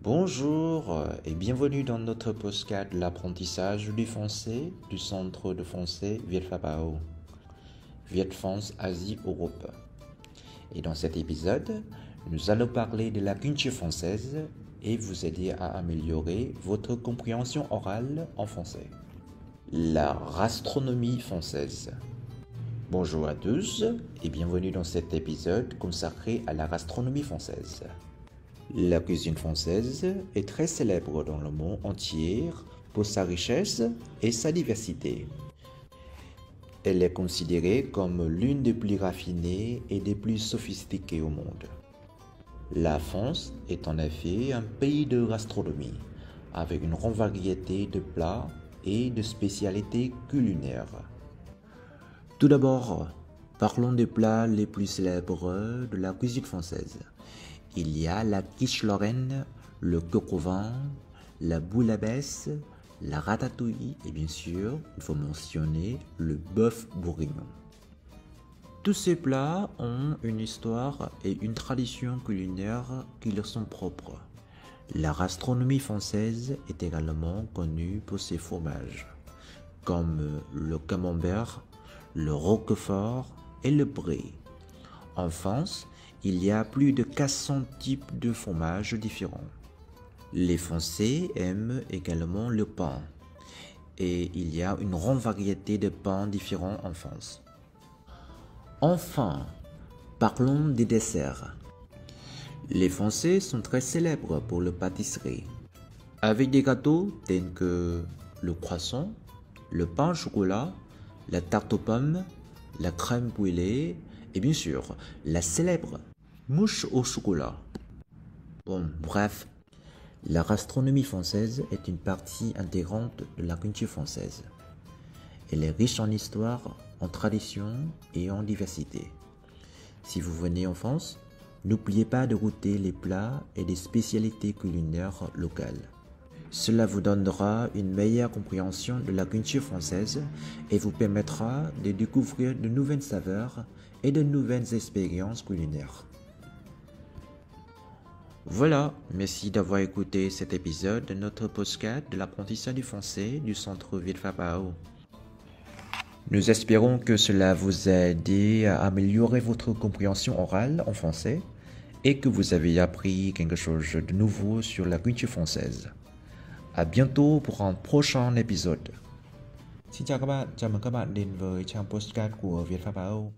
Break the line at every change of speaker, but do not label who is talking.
Bonjour et bienvenue dans notre podcast de l'apprentissage du français du Centre de français Vietfabao, Viet France Asie Europe. Et dans cet épisode, nous allons parler de la culture française et vous aider à améliorer votre compréhension orale en français. La gastronomie française. Bonjour à tous et bienvenue dans cet épisode consacré à la gastronomie française. La cuisine française est très célèbre dans le monde entier pour sa richesse et sa diversité. Elle est considérée comme l'une des plus raffinées et des plus sophistiquées au monde. La France est en effet un pays de gastronomie, avec une grande variété de plats et de spécialités culinaires. Tout d'abord, parlons des plats les plus célèbres de la cuisine française. Il y a la quiche lorraine, le coq au vin, la bouillabaisse, la ratatouille et bien sûr, il faut mentionner le bœuf bourguignon. Tous ces plats ont une histoire et une tradition culinaire qui leur sont propres. La gastronomie française est également connue pour ses fromages, comme le camembert, le roquefort et le brie. En France, il y a plus de 400 types de fromages différents. Les Français aiment également le pain et il y a une grande variété de pains différents en France. Enfin, parlons des desserts. Les Français sont très célèbres pour la pâtisserie, avec des gâteaux tels que le croissant, le pain au chocolat, la tarte aux pommes, la crème brûlée et bien sûr la célèbre mouche au chocolat. Bref, la gastronomie française est une partie intégrante de la culture française. Elle est riche en histoire, en tradition et en diversité. Si vous venez en France, n'oubliez pas de goûter les plats et les spécialités culinaires locales. Cela vous donnera une meilleure compréhension de la culture française et vous permettra de découvrir de nouvelles saveurs et de nouvelles expériences culinaires. Voilà, merci d'avoir écouté cet épisode de notre podcast de l'apprentissage du français du Centre Vietfabao. Nous espérons que cela vous a aidé à améliorer votre compréhension orale en français et que vous avez appris quelque chose de nouveau sur la culture française. À bientôt pour un prochain épisode. Xin chào các bạn, chào mừng các bạn đến với trang podcast của Vietfabao.